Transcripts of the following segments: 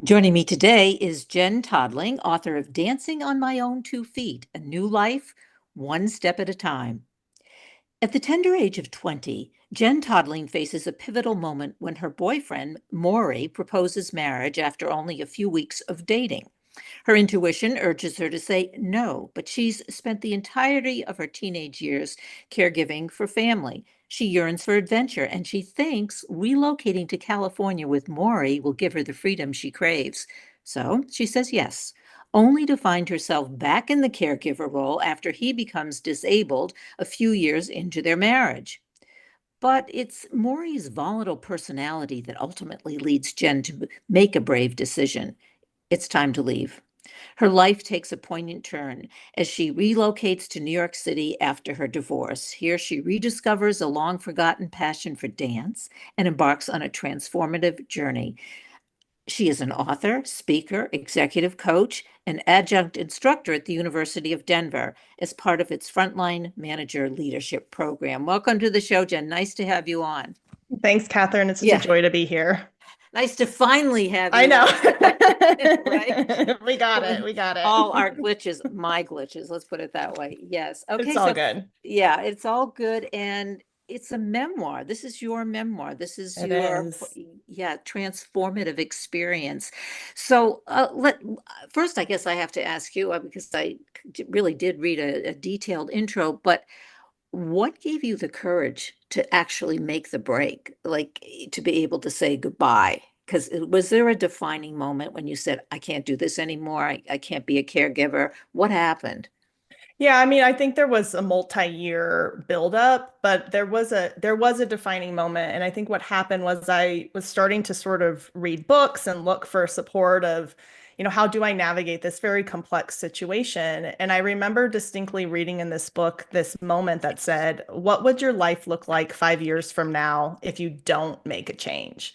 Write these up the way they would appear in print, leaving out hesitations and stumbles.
Joining me today is Jenn Todling, author of Dancing on My Own 2 Feet, A New Life, One Step at a Time. At the tender age of 20, Jenn Todling faces a pivotal moment when her boyfriend, Morey, proposes marriage after only a few weeks of dating. Her intuition urges her to say no, but she's spent the entirety of her teenage years caregiving for family. She yearns for adventure, and she thinks relocating to California with Morey will give her the freedom she craves. So she says yes, only to find herself back in the caregiver role after he becomes disabled a few years into their marriage. But it's Morey's volatile personality that ultimately leads Jenn to make a brave decision. It's time to leave. Her life takes a poignant turn as she relocates to New York City after her divorce. Here she rediscovers a long forgotten passion for dance and embarks on a transformative journey. She is an author, speaker, executive coach, and adjunct instructor at the University of Denver as part of its Frontline Manager Leadership Program. Welcome to the show, Jenn. Nice to have you on. Thanks, Kathryn. It's such a Yeah, joy to be here. nice to finally have I you know. on, right? We got With it. We got all our it. glitches, my glitches, let's put it that way. Yes. It's Okay, all so good. yeah, it's all good. And it's a memoir. This is your memoir. This is It your, is. yeah, transformative experience. So let first, I guess I have to ask you, because I really did read a detailed intro, but what gave you the courage to actually make the break, like to be able to say goodbye? Because was there a defining moment when you said, I can't do this anymore? I can't be a caregiver. What happened? Yeah, I mean, I think there was a multi-year buildup, but there was a defining moment. And I think what happened was I was starting to sort of read books and look for support of, how do I navigate this very complex situation? And I remember distinctly reading in this book this moment that said, what would your life look like 5 years from now if you don't make a change?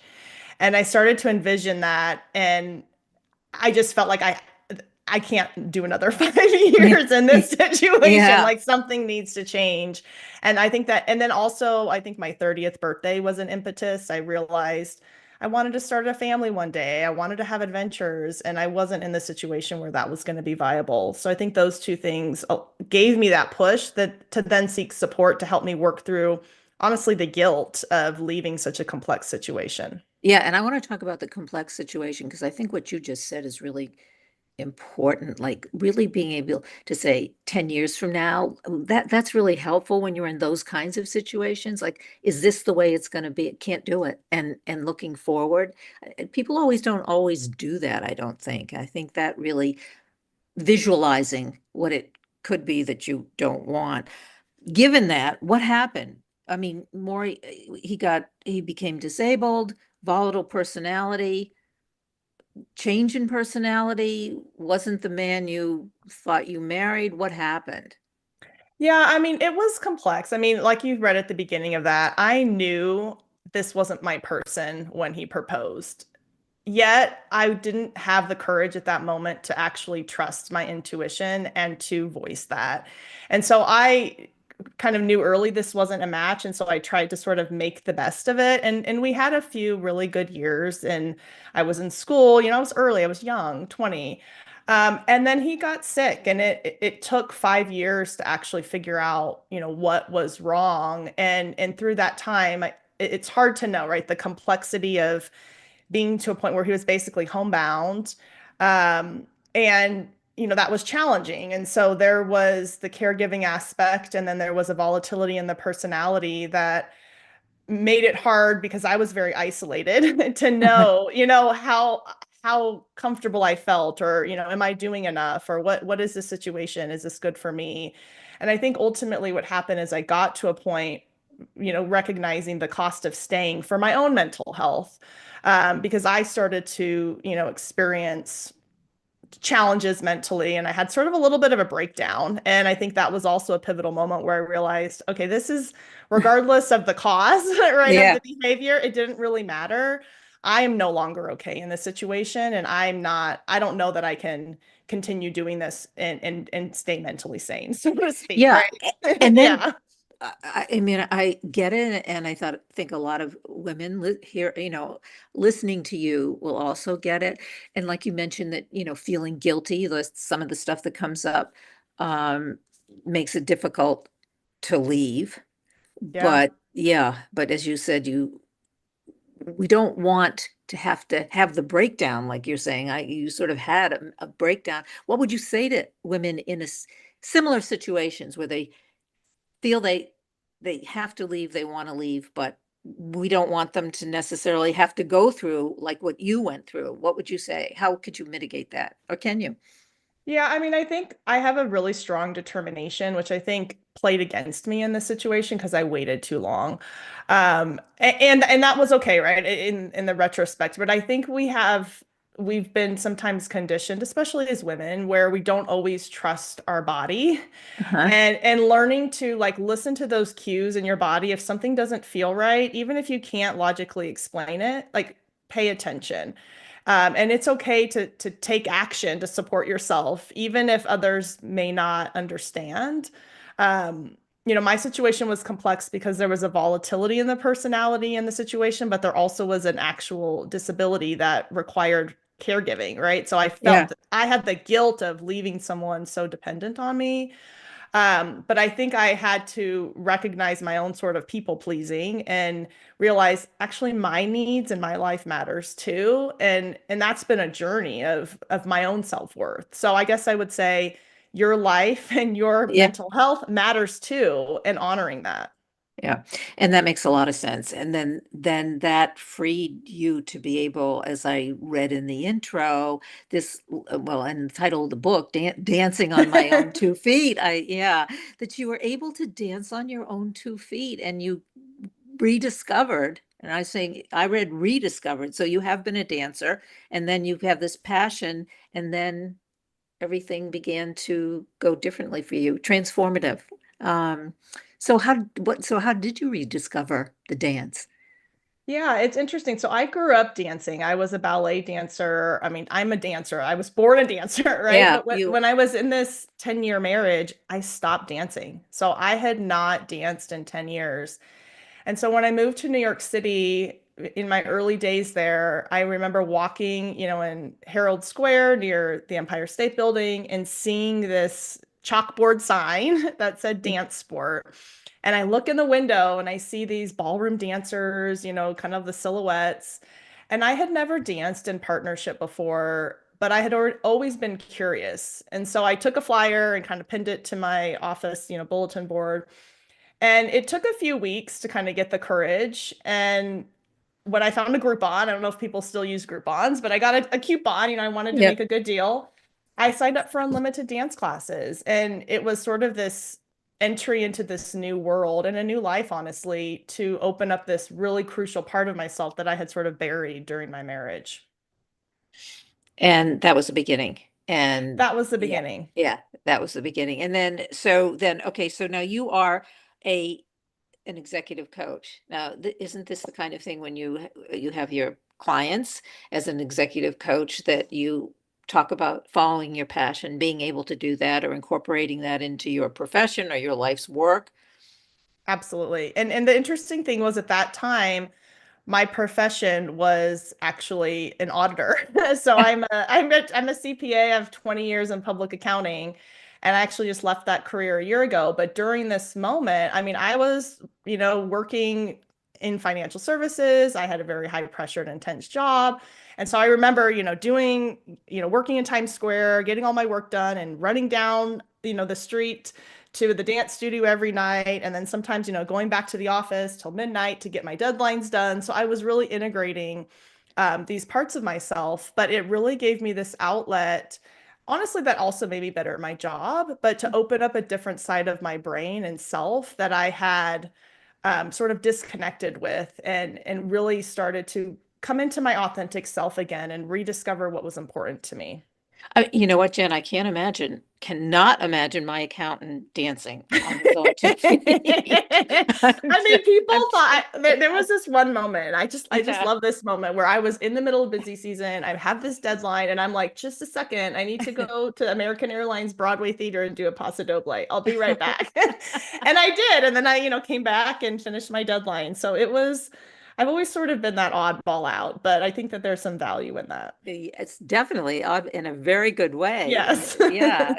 And I started to envision that, and I just felt like I can't do another 5 years in this situation. Yeah. Like something needs to change. And I think that, and then also, I think my 30th birthday was an impetus. I realized I wanted to start a family one day. I wanted to have adventures, and I wasn't in the situation where that was going to be viable. So I think those two things gave me that push that to then seek support to help me work through, honestly, the guilt of leaving such a complex situation. Yeah. And I want to talk about the complex situation because I think what you just said is really important, like really being able to say 10 years from now, that's really helpful when you're in those kinds of situations. Like, is this the way it's going to be? It can't do it. And looking forward, people always don't always do that, I don't think. I think that really visualizing what it could be that you don't want. Given that, what happened? I mean, Maury, he became disabled, volatile personality, change in personality, wasn't the man you thought you married. What happened? Yeah, I mean, it was complex. I mean, like you read at the beginning of that, I knew this wasn't my person when he proposed. Yet, I didn't have the courage at that moment to actually trust my intuition and to voice that. And so I kind of knew early this wasn't a match, and so I tried to sort of make the best of it. And we had a few really good years, and I was in school, I was early, I was young, 20. And then he got sick, and it took 5 years to actually figure out, what was wrong. And through that time, it's hard to know, right? The complexity of being to a point where he was basically homebound. And that was challenging. And so there was the caregiving aspect, and then there was a volatility in the personality that made it hard because I was very isolated to know, how comfortable I felt, or, am I doing enough, or what is the situation? Is this good for me? And I think ultimately what happened is I got to a point, recognizing the cost of staying for my own mental health, because I started to, experience challenges mentally, and I had sort of a little bit of a breakdown. And I think that was also a pivotal moment where I realized, okay, this is regardless of the cause, right, of Yeah. the behavior, it didn't really matter. I am no longer okay in this situation, and I don't know that I can continue doing this and stay mentally sane, so to speak, Yeah. right? And then Yeah. I mean, I get it, and think a lot of women here, listening to you will also get it. And like you mentioned that, feeling guilty, some of the stuff that comes up um, makes it difficult to leave. Yeah. But yeah, but as you said, we don't want to have the breakdown, like you're saying. You sort of had a breakdown. What would you say to women in similar situations where they feel they have to leave, they want to leave, but we don't want them to necessarily have to go through like what you went through? What would you say? How could you mitigate that? Or can you? Yeah, I mean, I think I have a really strong determination, which I think played against me in this situation because I waited too long. And that was okay, right? In the retrospect. But I think we've been sometimes conditioned, especially as women, where we don't always trust our body. Uh-huh. And learning to like listen to those cues in your body if something doesn't feel right, even if you can't logically explain it, like pay attention. And it's okay to take action to support yourself, even if others may not understand. Um, my situation was complex because there was a volatility in the personality in the situation, but there also was an actual disability that required caregiving, right? So I Yeah. felt I had the guilt of leaving someone so dependent on me. But I think I had to recognize my own sort of people pleasing and realize actually my needs and my life matters too. And that's been a journey of my own self-worth. So I guess I would say your life and your Yeah. mental health matters too, and honoring that. Yeah, and that makes a lot of sense. And then that freed you to be able, as I read in the intro, well, and the title of the book, Dancing on My Own Two Feet. Yeah, that you were able to dance on your own 2 feet, and you rediscovered. And I was saying, I read rediscovered. So you have been a dancer, and then you have this passion, and then everything began to go differently for you, transformative. Um, so how did you rediscover the dance? Yeah, it's interesting. So I grew up dancing. I was a ballet dancer. I mean, I'm a dancer. I was born a dancer, right? Yeah, But when I was in this 10-year marriage, I stopped dancing. So I had not danced in 10 years. And so when I moved to New York City in my early days there, I remember walking, in Herald Square near the Empire State Building and seeing this chalkboard sign that said dance sport. And I look in the window and I see these ballroom dancers, kind of the silhouettes. And I had never danced in partnership before, but I had always been curious. And so I took a flyer and kind of pinned it to my office, bulletin board. And it took a few weeks to kind of get the courage. And when I found a Groupon, I don't know if people still use Groupons, but I got a coupon, I wanted to make yep. a good deal. I signed up for unlimited dance classes, and it was sort of this entry into this new world and a new life, honestly, to open up this really crucial part of myself that I had sort of buried during my marriage. And that was the beginning. And That was the yeah, beginning. yeah, that was the beginning. And then okay, so now you are a an executive coach. Now, isn't this the kind of thing when you have your clients as an executive coach that you talk about following your passion, being able to do that or incorporating that into your profession or your life's work? Absolutely. And the interesting thing was at that time, my profession was actually an auditor. So I'm a CPA. I have 20 years in public accounting, and I actually just left that career a year ago. But during this moment, I mean, I was, working in financial services. I had a very high pressure and intense job. And so I remember, working in Times Square, getting all my work done and running down, the street to the dance studio every night, and then sometimes, going back to the office till midnight to get my deadlines done. So I was really integrating these parts of myself, but it really gave me this outlet. Honestly, that also made me better at my job, but to open up a different side of my brain and self that I had sort of disconnected with, and really started to come into my authentic self again and rediscover what was important to me. You know what, Jen? I cannot imagine my accountant dancing on his own 2 feet. I mean, people I'm thought just, there was this one moment. I just yeah. love this moment where I was in the middle of busy season. I have this deadline, and I'm like, just a second, I need to go to American Airlines Broadway Theater and do a Paso Doble. I'll be right back. And I did, and then I came back and finished my deadline. So it was. I've always sort of been that oddball out, but I think that there's some value in that. It's definitely odd in a very good way. And Yes, yeah,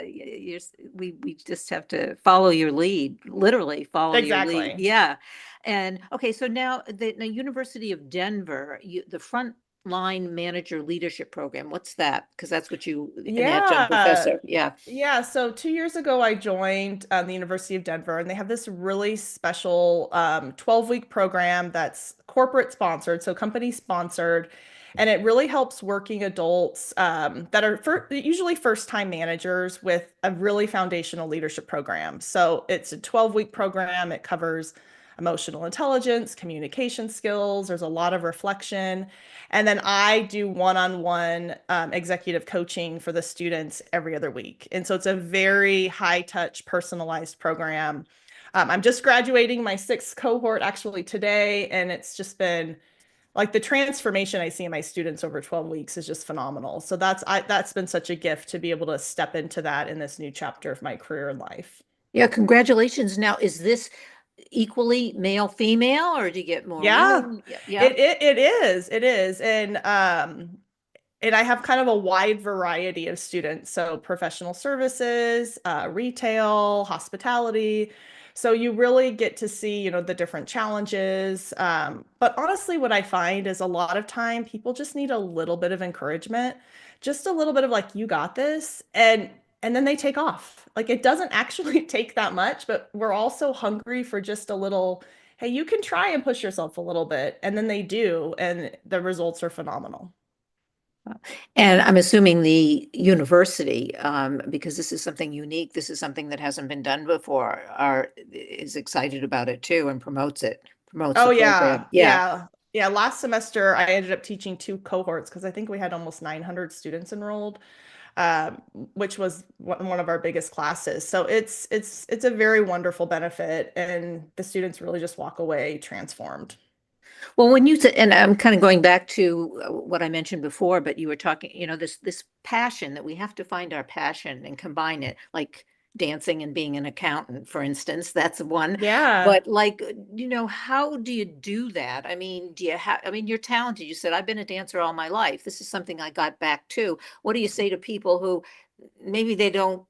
we just have to follow your lead, literally follow your lead. exactly. Yeah. And okay, so now the University of Denver, the Frontline Manager Leadership Program, what's that? Because that's what you, an adjunct Yeah. professor. Yeah. Yeah. So 2 years ago, I joined the University of Denver, and they have this really special 12-week program that's corporate sponsored, so company sponsored. And it really helps working adults that are usually first-time managers with a really foundational leadership program. So it's a 12-week program. It covers emotional intelligence, communication skills. There's a lot of reflection. And then I do one-on-one executive coaching for the students every other week. And so it's a very high touch, personalized program. I'm just graduating my sixth cohort actually today. And it's just been like the transformation I see in my students over 12 weeks is just phenomenal. So that's been such a gift to be able to step into that in this new chapter of my career and life. Yeah, congratulations. Now, is this equally male, female, or do you get more Yeah, women? Yeah. Yeah. it is. It is. And I have kind of a wide variety of students. So professional services, retail, hospitality. So you really get to see, the different challenges. But honestly, what I find is a lot of time people just need a little bit of encouragement, just a little bit of like, you got this. And then they take off. Like it doesn't actually take that much, but we're also hungry for just a little, hey, you can try and push yourself a little bit. And then they do, and the results are phenomenal. And I'm assuming the university, because this is something unique, this is something that hasn't been done before, is excited about it too and promotes the Oh program. yeah, Yeah. yeah, yeah. Last semester, I ended up teaching two cohorts because I think we had almost 900 students enrolled, uh, which was one of our biggest classes. So it's a very wonderful benefit, and the students really just walk away transformed. Well, when you said, and I'm kind of going back to what I mentioned before, but you were talking, this passion that we have to find our passion and combine it, like dancing and being an accountant, for instance, that's one. Yeah. But like, how do you do that? I mean, you're talented. You said, I've been a dancer all my life. This is something I got back to. What do you say to people who maybe they don't,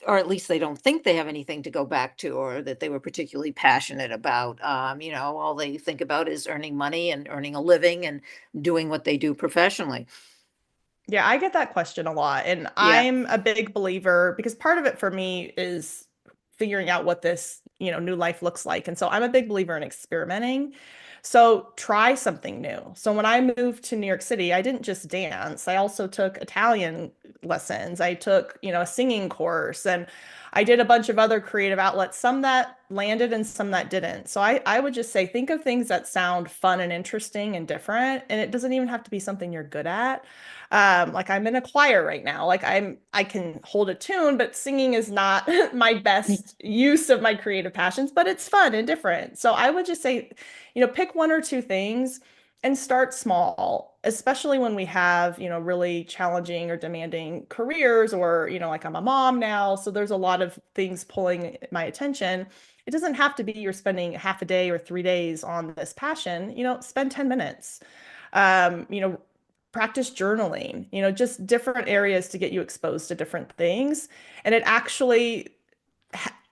or at least they don't think they have anything to go back to, or that they were particularly passionate about? All they think about is earning money and earning a living and doing what they do professionally. Yeah, I get that question a lot. And Yeah. I'm a big believer because part of it for me is figuring out what this, new life looks like. And so I'm a big believer in experimenting. So try something new. So when I moved to New York City, I didn't just dance. I also took Italian lessons. I took, a singing course, and I did a bunch of other creative outlets, some that landed and some that didn't. So I would just say, think of things that sound fun and interesting and different. And it doesn't even have to be something you're good at. Like I'm in a choir right now. Like I can hold a tune, but singing is not my best use of my creative passions, but it's fun and different. So I would just say, pick one or two things and start small, especially when we have, really challenging or demanding careers, or, like I'm a mom now, so there's a lot of things pulling my attention. It doesn't have to be you're spending half a day or 3 days on this passion, spend 10 minutes. Um, you know, practice journaling, just different areas to get you exposed to different things. And it actually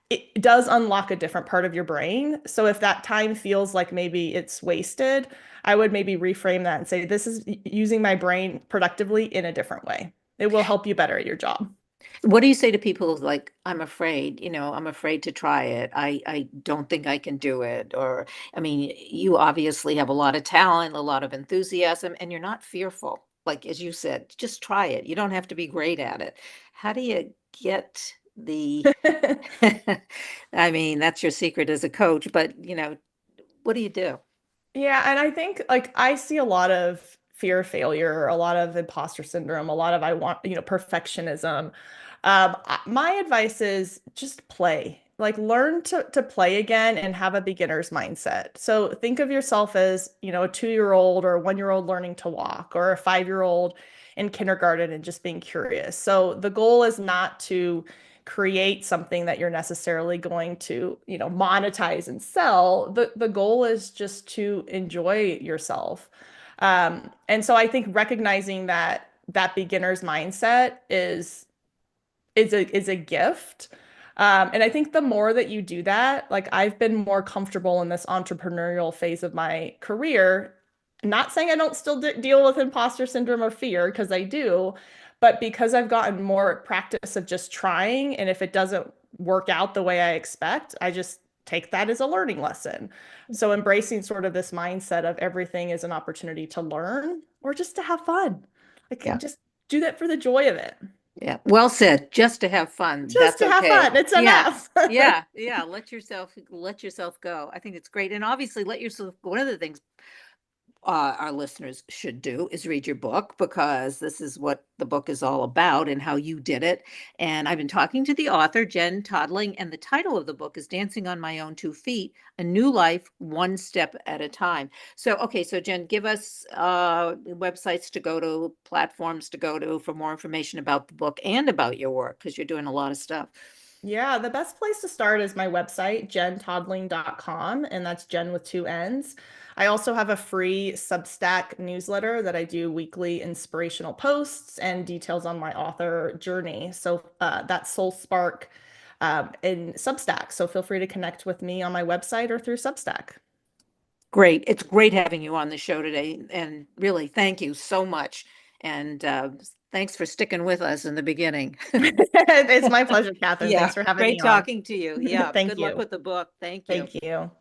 it does unlock a different part of your brain. So if that time feels like maybe it's wasted, I would maybe reframe that and say, this is using my brain productively in a different way. It will help you better at your job. What do you say to people who's like, I'm afraid to try it. I don't think I can do it. Or, I mean, you obviously have a lot of talent, a lot of enthusiasm, and you're not fearful. Like, as you said, just try it. You don't have to be great at it. How do you get the, I mean, that's your secret as a coach, but what do you do? Yeah, and I think like I see a lot of fear of failure, a lot of imposter syndrome, a lot of perfectionism. My advice is just play. Like learn to play again and have a beginner's mindset. So think of yourself as, a 2-year-old or a 1-year-old learning to walk or a 5-year-old in kindergarten and just being curious. So the goal is not to create something that you're necessarily going to, monetize and sell. The goal is just to enjoy yourself. And so I think recognizing that beginner's mindset is a gift. And I think the more that you do that, like I've been more comfortable in this entrepreneurial phase of my career. Not saying I don't still deal with imposter syndrome or fear, because I do, but because I've gotten more practice of just trying, and if it doesn't work out the way I expect, I just take that as a learning lesson. So embracing sort of this mindset of everything is an opportunity to learn or just to have fun. Like Yeah. just do that for the joy of it. Yeah. Well said. Just to have fun. Just That's to have okay. fun. It's Yeah. enough. Yeah. Let yourself go. I think it's great. And obviously let yourself, one of the things our listeners should do is read your book, because this is what the book is all about and how you did it. And I've been talking to the author, Jenn Todling, and the title of the book is Dancing on My Own 2 Feet, A New Life, One Step at a Time. So, okay, so Jenn, give us websites to go to, platforms to go to for more information about the book and about your work, because you're doing a lot of stuff. Yeah, the best place to start is my website, jentodling.com, and that's Jenn with 2 N's. I also have a free Substack newsletter that I do weekly inspirational posts and details on my author journey. So that's Soul Spark in Substack. So feel free to connect with me on my website or through Substack. Great. It's great having you on the show today. And really, thank you so much. And thanks for sticking with us in the beginning. It's my pleasure, Kathryn. Yeah, Thanks for having great me on. talking to you. Yeah, Thank good luck you. with the book. Thank you. Thank you.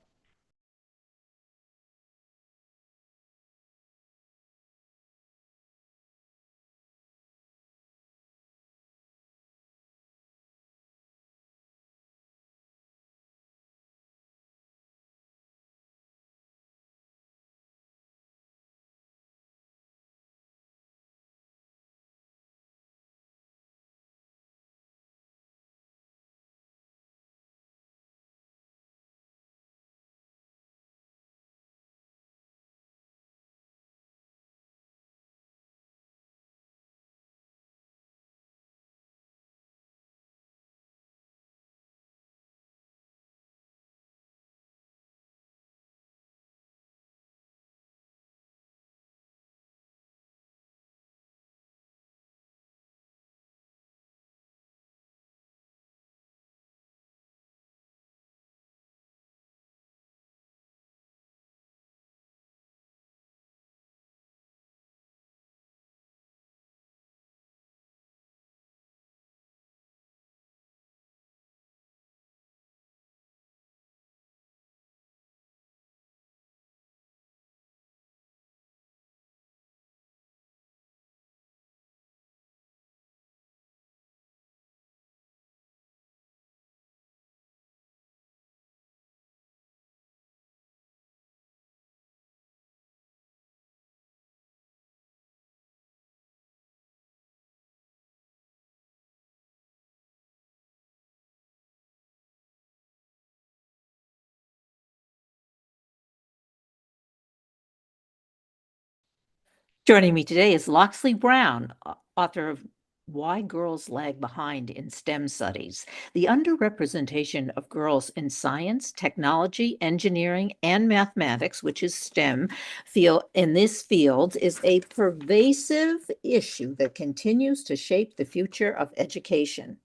Joining me today is Loxley Brown, author of Why Girls Lag Behind in STEM Studies. The underrepresentation of girls in science, technology, engineering, and mathematics, which is STEM, in this field is a pervasive issue that continues to shape the future of education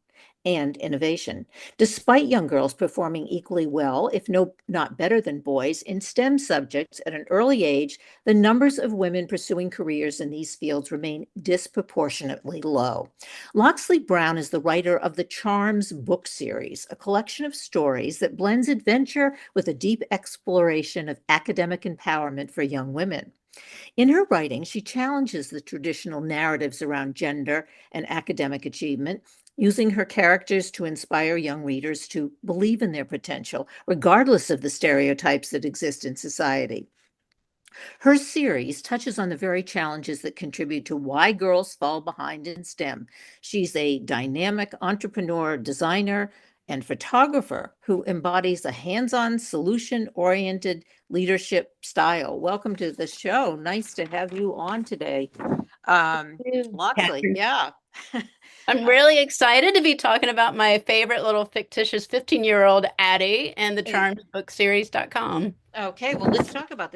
and innovation. Despite young girls performing equally well, if not better than boys, in STEM subjects at an early age, the numbers of women pursuing careers in these fields remain disproportionately low. Loxley Brown is the writer of the Charms book series, a collection of stories that blends adventure with a deep exploration of academic empowerment for young women. In her writing, she challenges the traditional narratives around gender and academic achievement, using her characters to inspire young readers to believe in their potential, regardless of the stereotypes that exist in society. Her series touches on the very challenges that contribute to why girls fall behind in STEM. She's a dynamic entrepreneur, designer, and photographer who embodies a hands-on, solution-oriented leadership style. Welcome to the show. Nice to have you on today. Loxley, Kathryn. yeah. I'm really excited to be talking about my favorite little fictitious 15-year-old Addie and the charmsbookseries.com. Okay, well, let's talk about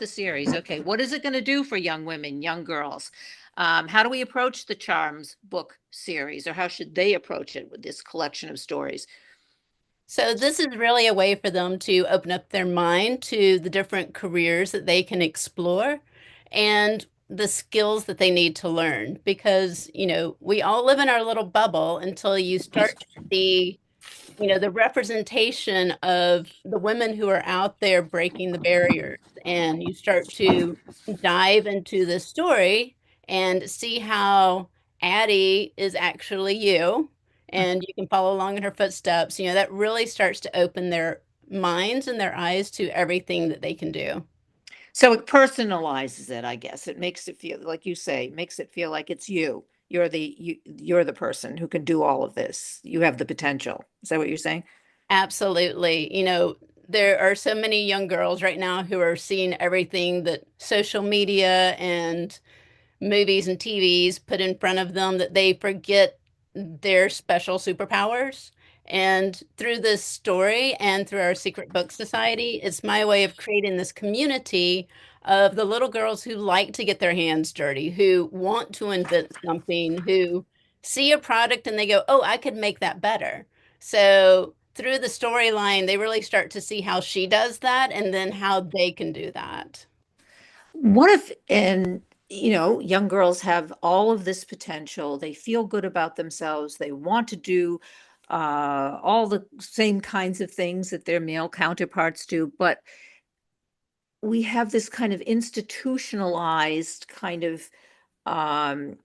the series. Okay, what is it going to do for young women, young girls? How do we approach the Charms book series, or how should they approach it with this collection of stories? So this is really a way for them to open up their mind to the different careers that they can explore and the skills that they need to learn because, we all live in our little bubble until you start to see the representation of the women who are out there breaking the barriers. And you start to dive into the story and see how Addie is actually you, and you can follow along in her footsteps. That really starts to open their minds and their eyes to everything that they can do. So it personalizes it, I guess. It makes it feel, like you say, makes it feel like it's you. You're the person who can do all of this. You have the potential. Is that what you're saying? Absolutely. There are so many young girls right now who are seeing everything that social media and movies and TVs put in front of them that they forget their special superpowers. And through this story and through our Secret Book Society, it's my way of creating this community of the little girls who like to get their hands dirty, who want to invent something, who see a product and they go, oh, I could make that better. So through the storyline, they really start to see how she does that and then how they can do that. What if, and young girls have all of this potential, they feel good about themselves, they want to do all the same kinds of things that their male counterparts do, but we have this kind of institutionalized kind of um,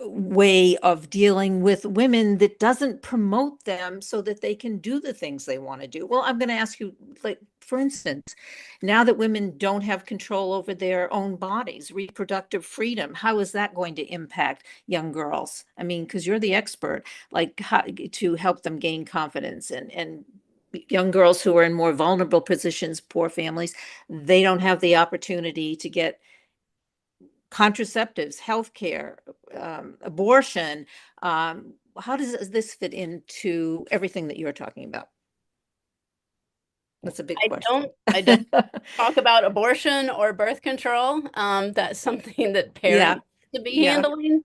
way of dealing with women that doesn't promote them so that they can do the things they want to do. Well, I'm going to ask you, like, for instance, now that women don't have control over their own bodies, reproductive freedom, how is that going to impact young girls? I mean, because you're the expert, like, how to help them gain confidence, and young girls who are in more vulnerable positions, poor families, they don't have the opportunity to get contraceptives, healthcare, abortion. How does this fit into everything that you're talking about? That's a big question. I don't talk about abortion or birth control. That's something that Yeah, parents to be yeah, handling.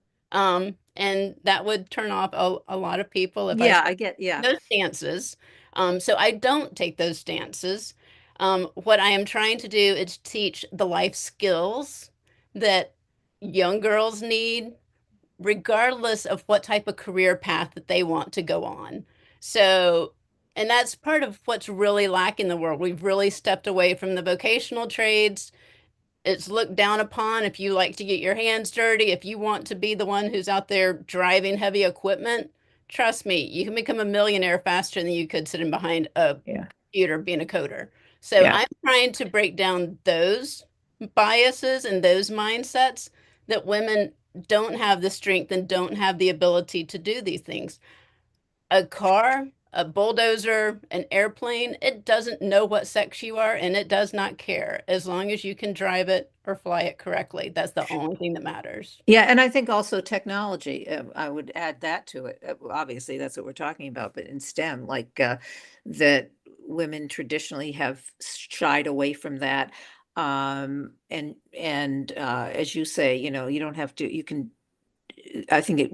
And that would turn off a lot of people if I yeah. took I get, yeah. those stances. So I don't take those stances. What I am trying to do is teach the life skills that young girls need, regardless of what type of career path that they want to go on. So, and that's part of what's really lacking in the world. We've really stepped away from the vocational trades. It's looked down upon if you like to get your hands dirty, if you want to be the one who's out there driving heavy equipment. Trust me, you can become a millionaire faster than you could sitting behind a Yeah, computer being a coder. So yeah. I'm trying to break down those biases and those mindsets that women don't have the strength and don't have the ability to do these things. A car, a bulldozer, an airplane, it doesn't know what sex you are and it does not care as long as you can drive it or fly it correctly. That's the only thing that matters. Yeah, and I think also technology, I would add that to it. Obviously, that's what we're talking about, but in STEM, like that women traditionally have shied away from that. And as you say, you don't have to, you can, I think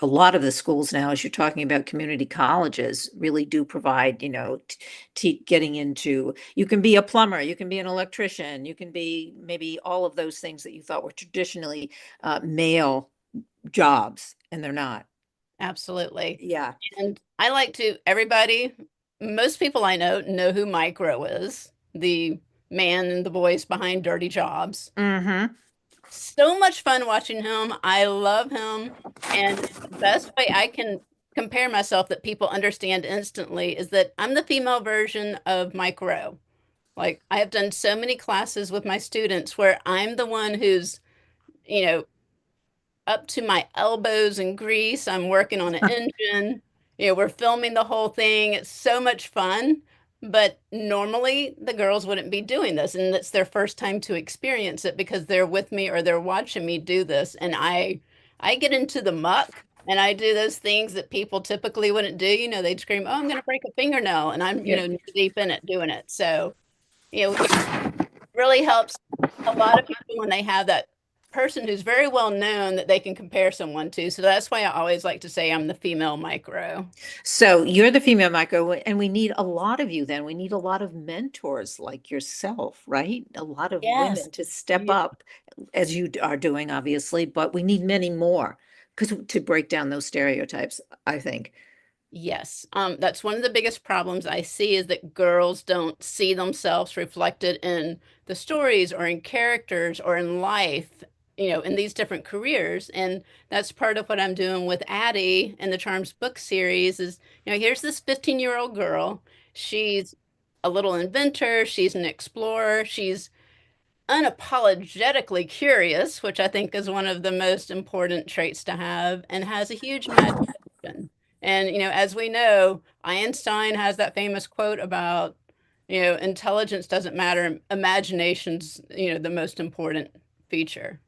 a lot of the schools now, as you're talking about community colleges, really do provide, getting into, you can be a plumber, you can be an electrician, you can be maybe all of those things that you thought were traditionally male jobs, and they're not. Absolutely. Yeah. And I like to, everybody, most people I know who Micro is, the man and the voice behind Dirty Jobs. Mm-hmm. So much fun watching him. I love him. And the best way I can compare myself that people understand instantly is that I'm the female version of Mike Rowe. Like I have done so many classes with my students where I'm the one who's, you know, up to my elbows in grease. I'm working on an engine. We're filming the whole thing. It's so much fun. But normally the girls wouldn't be doing this, and it's their first time to experience it because they're with me or they're watching me do this. And I get into the muck and I do those things that people typically wouldn't do. They'd scream, "Oh, I'm going to break a fingernail," and I'm, knee deep in it doing it. So, it really helps a lot of people when they have that person who's very well known that they can compare someone to. So that's why I always like to say I'm the female micro. So you're the female micro, and we need a lot of you then. We need a lot of mentors like yourself, right? A lot of Yes. women to step Yeah. up as you are doing, obviously, but we need many more to break down those stereotypes, I think. Yes. That's one of the biggest problems I see is that girls don't see themselves reflected in the stories or in characters or in life, in these different careers. And that's part of what I'm doing with Addie in the Charms book series is, here's this 15-year-old girl. She's a little inventor. She's an explorer. She's unapologetically curious, which I think is one of the most important traits to have, and has a huge imagination. And, as we know, Einstein has that famous quote about, intelligence doesn't matter, imagination's, the most important feature.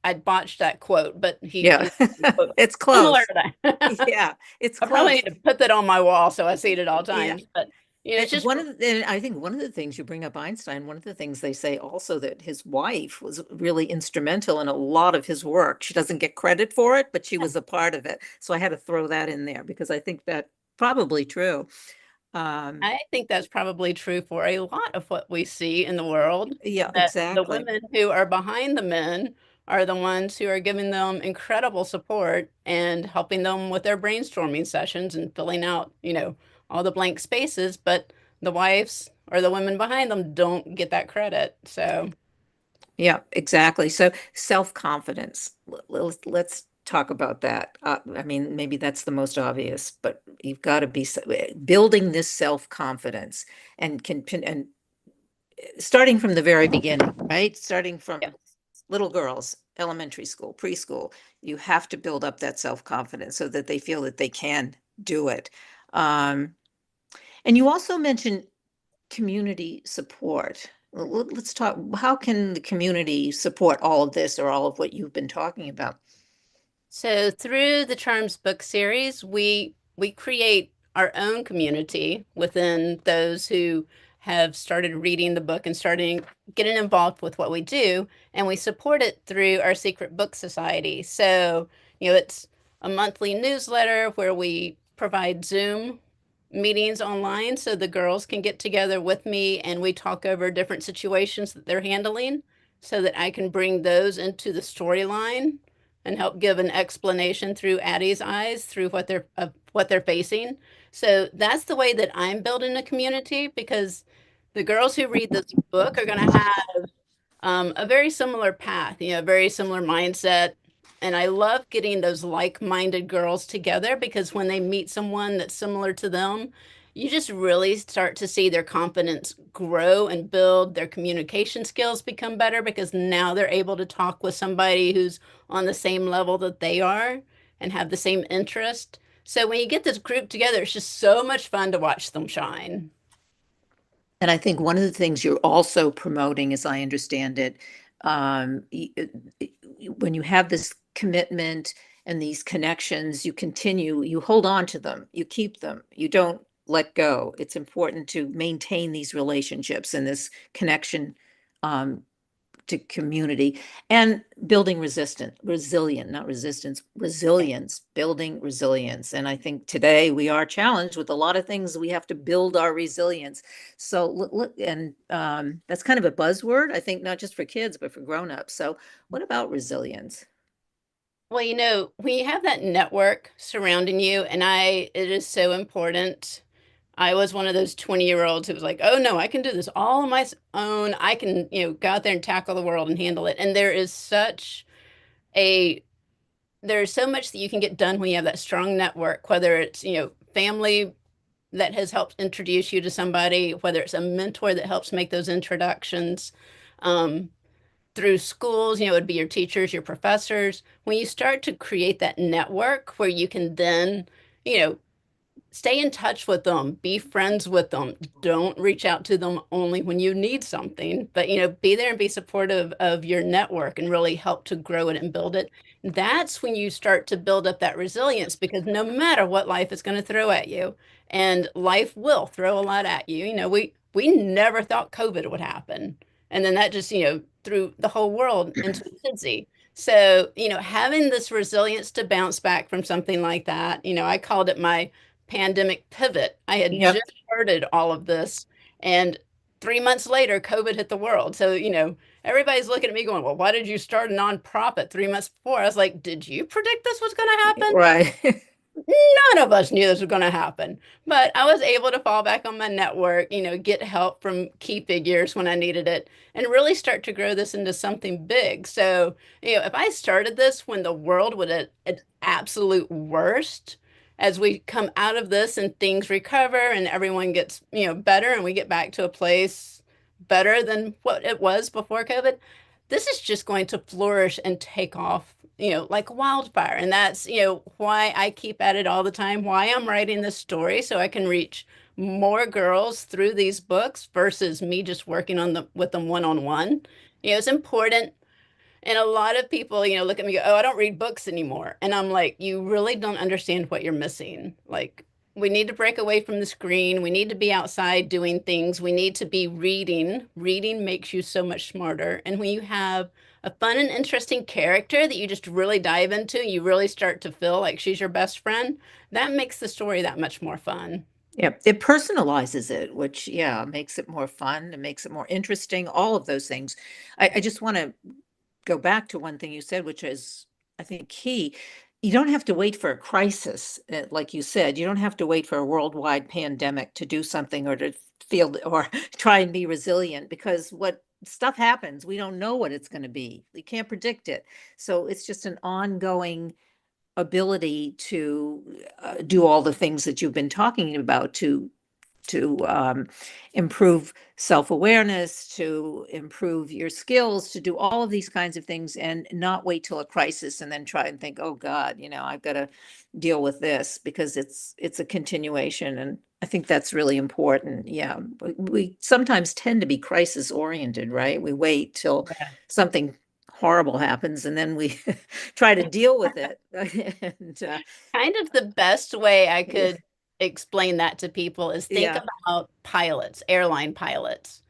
I botched that quote, but Yeah, it's similar close. to that. Yeah, it's I probably close. need to put that on my wall so I see it at all Yeah. times. But it's just I think one of the things you bring up Einstein, one of the things they say also that his wife was really instrumental in a lot of his work. She doesn't get credit for it, but she was a part of it. So I had to throw that in there because I think that probably true. I think that's probably true for a lot of what we see in the world, Yeah, that the exactly. women who are behind the men are the ones who are giving them incredible support and helping them with their brainstorming sessions and filling out, all the blank spaces, but the wives or the women behind them don't get that credit. So, Yeah, exactly. So self-confidence. Let's talk about that. I mean, maybe that's the most obvious, but you've got to be building this self-confidence and starting from the very beginning, right? Starting from yeah. little girls, elementary school, preschool, you have to build up that self-confidence so that they feel that they can do it. And you also mentioned community support. Let's talk, how can the community support all of this or all of what you've been talking about? So through the Charms book series, we create our own community within those who have started reading the book and starting getting involved with what we do, and we support it through our secret book society. So, it's a monthly newsletter where we provide Zoom meetings online so the girls can get together with me and we talk over different situations that they're handling so that I can bring those into the storyline and help give an explanation through Addie's eyes through what they're facing. So that's the way that I'm building a community because the girls who read this book are going to have a very similar path, a very similar mindset. And I love getting those like-minded girls together because when they meet someone that's similar to them, you just really start to see their confidence grow and build. Their communication skills become better because now they're able to talk with somebody who's on the same level that they are and have the same interest. So when you get this group together, it's just so much fun to watch them shine. And I think one of the things you're also promoting, as I understand it, when you have this commitment and these connections, you hold on to them, you keep them, you don't let go. It's important to maintain these relationships and this connection to community and building not resistance, resilience, building resilience. And I think today we are challenged with a lot of things. We have to build our resilience. So, and that's kind of a buzzword, I think, not just for kids, but for grown-ups. So what about resilience? Well, we have that network surrounding you, and it is so important. I was one of those 20-year-olds who was like, oh no, I can do this all on my own. I can, go out there and tackle the world and handle it. And there's so much that you can get done when you have that strong network, whether it's, family that has helped introduce you to somebody, whether it's a mentor that helps make those introductions. Through schools, it would be your teachers, your professors. When you start to create that network where you can then, you know, stay in touch with them, be friends with them. Don't reach out to them only when you need something, but be there and be supportive of your network and really help to grow it and build it. That's when you start to build up that resilience, because no matter what life is going to throw at you, and life will throw a lot at you. We never thought COVID would happen. And then that just, threw the whole world into a tizzy. So, having this resilience to bounce back from something like that, I called it my pandemic pivot. I had Yep. just started all of this, and 3 months later, COVID hit the world. So, everybody's looking at me going, well, why did you start a nonprofit 3 months before? I was like, did you predict this was going to happen? Right. None of us knew this was going to happen, but I was able to fall back on my network, get help from key figures when I needed it, and really start to grow this into something big. So, if I started this when the world was at absolute worst, as we come out of this and things recover and everyone gets, better and we get back to a place better than what it was before COVID, this is just going to flourish and take off, like wildfire. And that's, why I keep at it all the time, why I'm writing this story, so I can reach more girls through these books versus me just working on them with them one-on-one. It's important. And a lot of people, look at me and go, oh, I don't read books anymore. And I'm like, you really don't understand what you're missing. Like, we need to break away from the screen. We need to be outside doing things. We need to be reading. Reading makes you so much smarter. And when you have a fun and interesting character that you just really dive into, you really start to feel like she's your best friend, that makes the story that much more fun. Yeah, it personalizes it, which, makes it more fun and makes it more interesting, all of those things. I just want to go back to one thing you said, which is, I think, key. You don't have to wait for a crisis, like you said. You don't have to wait for a worldwide pandemic to do something or to feel or try and be resilient, because what stuff happens, we don't know what it's going to be. We can't predict it. So it's just an ongoing ability to do all the things that you've been talking about to improve self-awareness, to improve your skills, to do all of these kinds of things, and not wait till a crisis and then try and think, oh God, I've got to deal with this, because it's a continuation. And I think that's really important. Yeah. We sometimes tend to be crisis oriented, right? We wait till something horrible happens and then we try to deal with it. And Kind of the best way I could explain that to people is think about pilots, airline pilots.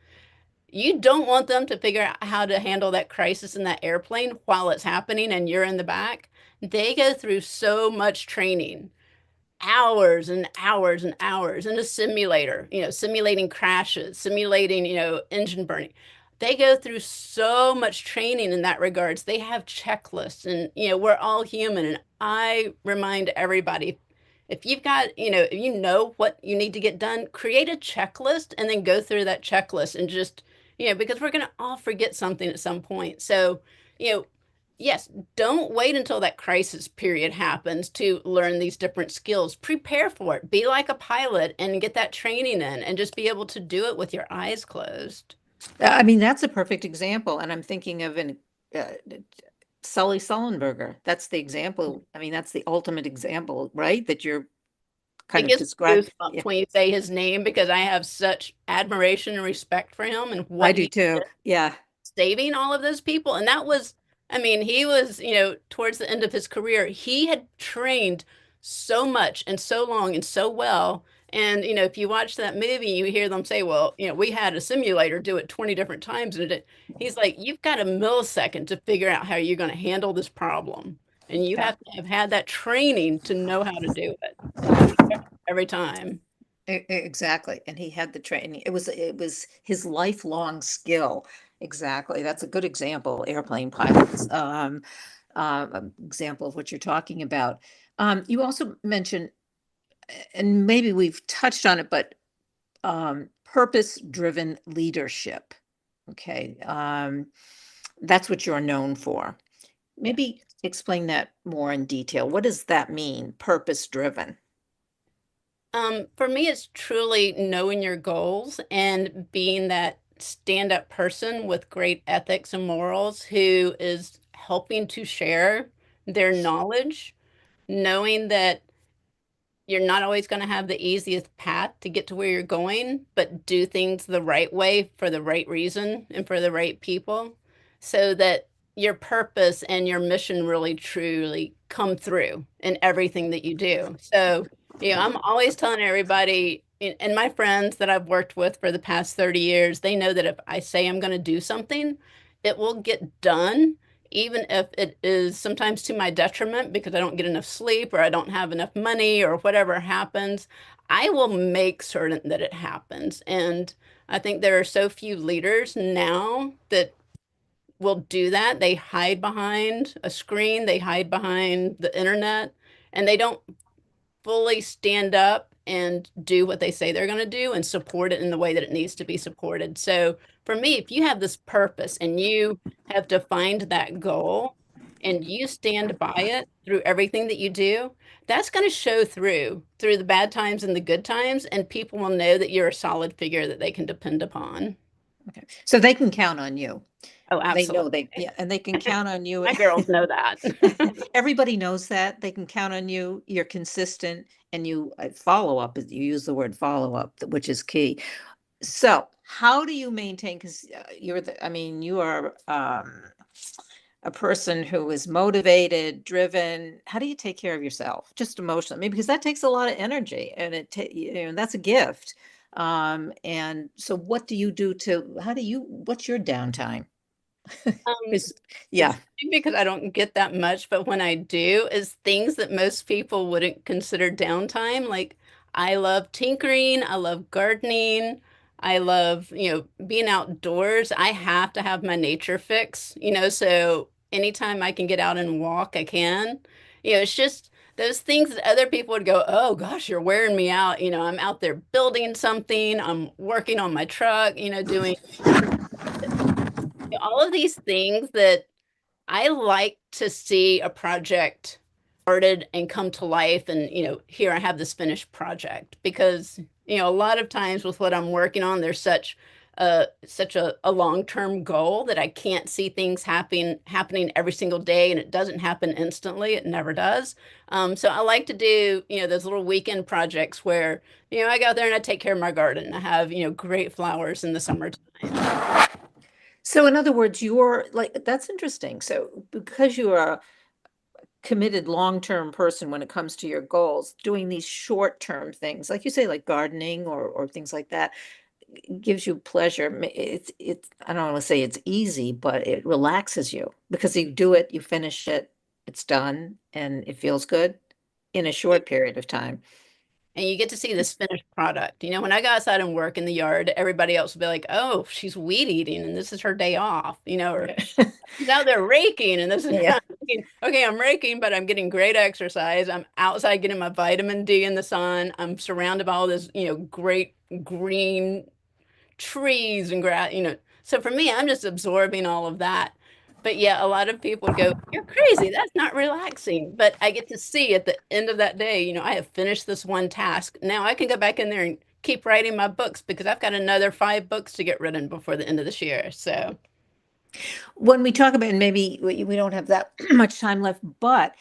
You don't want them to figure out how to handle that crisis in that airplane while it's happening and you're in the back. They go through so much training, hours and hours and hours in a simulator, simulating crashes, simulating, engine burning. They go through so much training in that regards. They have checklists, and, we're all human. And I remind everybody, if you've got, if you know what you need to get done, create a checklist and then go through that checklist and just, because we're going to all forget something at some point. So, yes, don't wait until that crisis period happens to learn these different skills. Prepare for it. Be like a pilot and get that training in and just be able to do it with your eyes closed. I mean, that's a perfect example. And I'm thinking of Sully Sullenberger. That's the example. I mean, that's the ultimate example, right? That you're kind of describing. When you say his name, because I have such admiration and respect for him and what I do too. Yeah. Saving all of those people. And that was, I mean, he was, towards the end of his career, he had trained so much and so long and so well. And, if you watch that movie, you hear them say, well, we had a simulator do it 20 different times. And he's like, you've got a millisecond to figure out how you're going to handle this problem. And you have to have had that training to know how to do it every time. Exactly. And he had the training. It was his lifelong skill. Exactly. That's a good example. Airplane pilots, example of what you're talking about. You also mentioned, and maybe we've touched on it, but purpose-driven leadership. Okay. That's what you're known for. Maybe explain that more in detail. What does that mean, purpose-driven? For me, it's truly knowing your goals and being that stand-up person with great ethics and morals who is helping to share their knowledge, knowing that you're not always going to have the easiest path to get to where you're going, but do things the right way for the right reason and for the right people so that your purpose and your mission really truly come through in everything that you do. So, I'm always telling everybody and my friends that I've worked with for the past 30 years, they know that if I say I'm going to do something, it will get done even if it is sometimes to my detriment because I don't get enough sleep or I don't have enough money or whatever happens, I will make certain that it happens. And I think there are so few leaders now that will do that. They hide behind a screen, they hide behind the internet, and they don't fully stand up and do what they say they're going to do and support it in the way that it needs to be supported. So for me, if you have this purpose and you have defined that goal and you stand by it through everything that you do, that's going to show through the bad times and the good times, and people will know that you're a solid figure that they can depend upon. Okay. So they can count on you. Oh, They know absolutely. and they can count on you. My girls know that. Everybody knows that. They can count on you. You're consistent and you follow up. You use the word follow up, which is key. So how do you maintain, because you are a person who is motivated, driven. How do you take care of yourself? Just emotionally, maybe because that takes a lot of energy and that's a gift. And so what do you do what's your downtime? Um, Yeah. because I don't get that much, but when I do, is things that most people wouldn't consider downtime. Like I love tinkering, I love gardening, I love, being outdoors. I have to have my nature fix, so anytime I can get out and walk, I can. It's just those things that other people would go, oh gosh, you're wearing me out. I'm out there building something, I'm working on my truck, doing all of these things that I like to see a project started and come to life and, here I have this finished project because, a lot of times with what I'm working on, there's such a long-term goal that I can't see things happening every single day and it doesn't happen instantly. It never does. So I like to do, those little weekend projects where, I go out there and I take care of my garden. I have, great flowers in the summertime. So in other words, you're like, that's interesting. So because you are a committed long-term person when it comes to your goals, doing these short-term things, like you say, like gardening or things like that, gives you pleasure. It's I don't want to say it's easy, but it relaxes you because you do it, you finish it, it's done, and it feels good in a short period of time. And you get to see this finished product. When I go outside and work in the yard, everybody else will be like, oh, she's weed eating and this is her day off, or she's out there raking and this is Yeah. okay, I'm raking, but I'm getting great exercise. I'm outside getting my vitamin D in the sun. I'm surrounded by all this, great green trees and grass, So for me, I'm just absorbing all of that. But yeah, a lot of people would go, you're crazy. That's not relaxing. But I get to see at the end of that day, I have finished this one task. Now I can go back in there and keep writing my books because I've got another 5 books to get written before the end of this year. So When we talk about, and maybe we don't have that much time left, but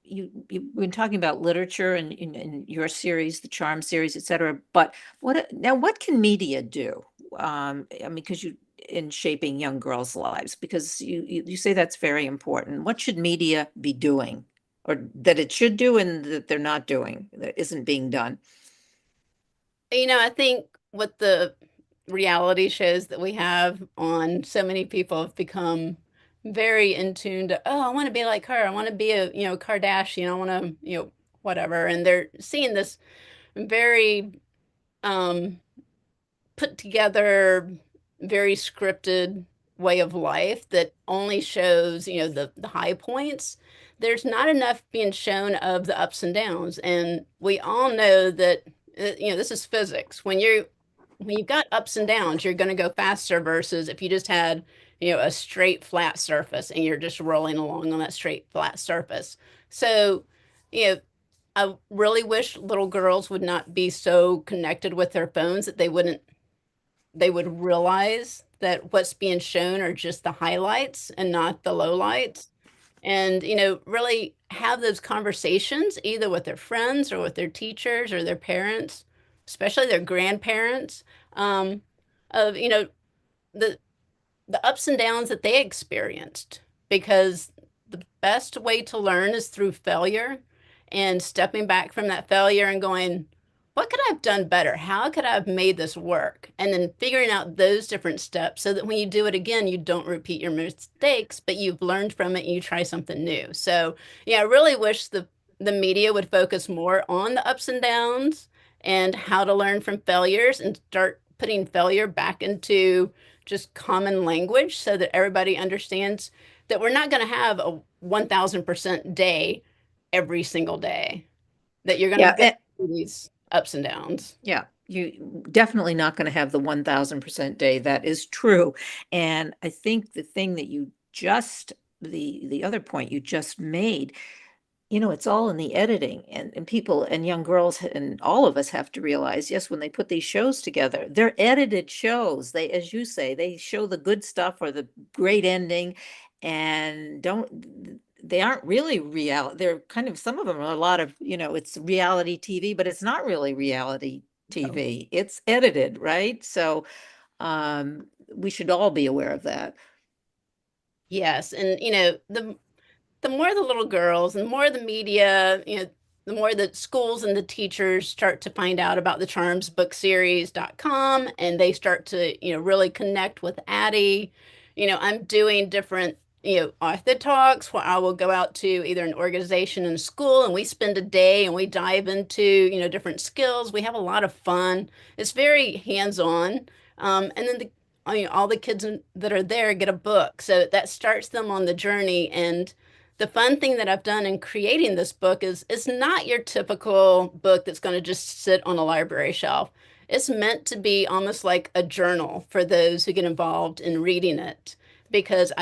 you've been talking about literature and in your series, the Charm series, et cetera. But what can media do? Because in shaping young girls' lives, because you say that's very important. What should media be doing, or that it should do, and that they're not doing, that isn't being done? I think with the reality shows that we have on, so many people have become very in tune to, oh, I want to be like her. I want to be a, Kardashian. I want to, whatever. And they're seeing this very put together, very scripted way of life that only shows, the high points. There's not enough being shown of the ups and downs. And we all know that, this is physics. When you've got ups and downs, you're going to go faster versus if you just had, a straight flat surface and you're just rolling along on that straight flat surface. So, I really wish little girls would not be so connected with their phones that they would realize that what's being shown are just the highlights and not the lowlights. And, really have those conversations either with their friends or with their teachers or their parents, especially their grandparents, of, the the ups and downs that they experienced, because the best way to learn is through failure and stepping back from that failure and going, what could I have done better? How could I have made this work? And then figuring out those different steps so that when you do it again, you don't repeat your mistakes, but you've learned from it and you try something new. So, yeah, I really wish the media would focus more on the ups and downs and how to learn from failures and start putting failure back into just common language so that everybody understands that we're not going to have a 1000% day every single day, that you're going to go through these ups and downs. Yeah, you definitely not going to have the 1000% day. That is true. And I think the thing that you just, the other point you just made, it's all in the editing, and people and young girls and all of us have to realize, yes, when they put these shows together, they're edited shows. They, as you say, they show the good stuff or the great ending, and they aren't really real. They're kind of, some of them are a lot of, it's reality TV, but it's not really reality TV. It's edited, right? So we should all be aware of that. Yes. And, the more the little girls and the more the media, the more the schools and the teachers start to find out about the charmsbookseries.com and they start to, really connect with Addie. I'm doing different, author talks where I will go out to either an organization in a school and we spend a day and we dive into, different skills. We have a lot of fun. It's very hands-on. And then all the kids that are there get a book. So that starts them on the journey. And the fun thing that I've done in creating this book is it's not your typical book that's going to just sit on a library shelf. It's meant to be almost like a journal for those who get involved in reading it, because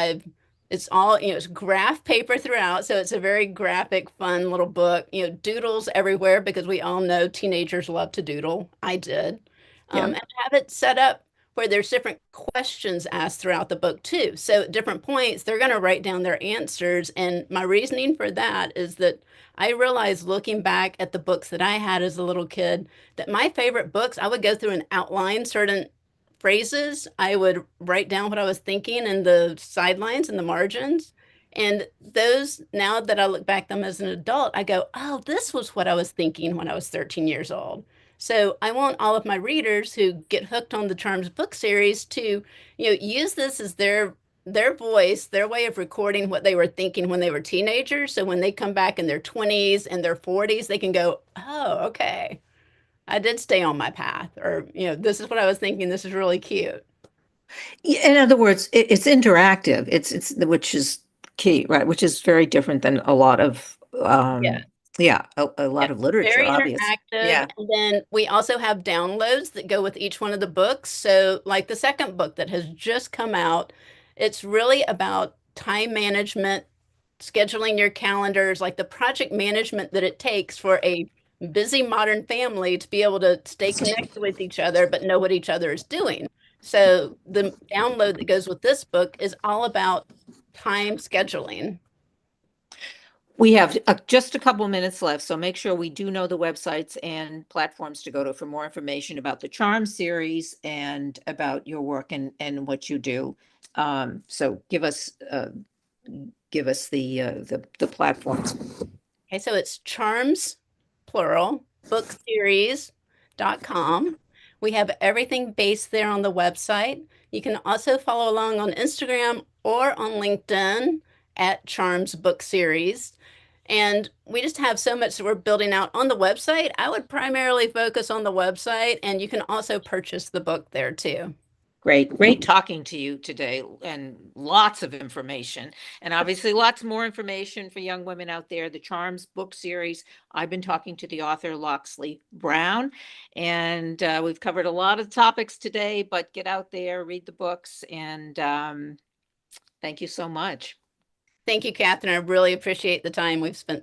it's all, it's graph paper throughout. So it's a very graphic, fun little book, doodles everywhere because we all know teenagers love to doodle. I did. And have it set up where there's different questions asked throughout the book too. So at different points, they're going to write down their answers. And my reasoning for that is that I realized, looking back at the books that I had as a little kid, that my favorite books, I would go through and outline certain phrases. I would write down what I was thinking in the sidelines and the margins. And those, now that I look back them as an adult, I go, oh, this was what I was thinking when I was 13 years old. So I want all of my readers who get hooked on the Charms book series to, use this as their voice, their way of recording what they were thinking when they were teenagers. So when they come back in their 20s and their 40s, they can go, oh, okay, I did stay on my path, or, this is what I was thinking. This is really cute. In other words, it's interactive. It's which is key, right? Which is very different than a lot of a lot of literature, very obviously. interactive. Yeah. And then we also have downloads that go with each one of the books. So like the second book that has just come out, it's really about time management, scheduling your calendars, like the project management that it takes for a busy modern family to be able to stay connected with each other, but know what each other is doing. So the download that goes with this book is all about time scheduling. We have just a couple minutes left, so make sure we do know the websites and platforms to go to for more information about the Charm series and about your work and what you do. So give us the platforms. Okay, so it's Charms, plural, bookseries.com. We have everything based there on the website. You can also follow along on Instagram or on LinkedIn at Charms Book Series. And we just have so much that we're building out on the website. I would primarily focus on the website, and you can also purchase the book there too. Great talking to you today, and lots of information, and obviously lots more information for young women out there. The Charms book series. I've been talking to the author Loxley Brown, and we've covered a lot of topics today, but get out there, read the books, and thank you so much. Thank you, Kathryn. I really appreciate the time we've spent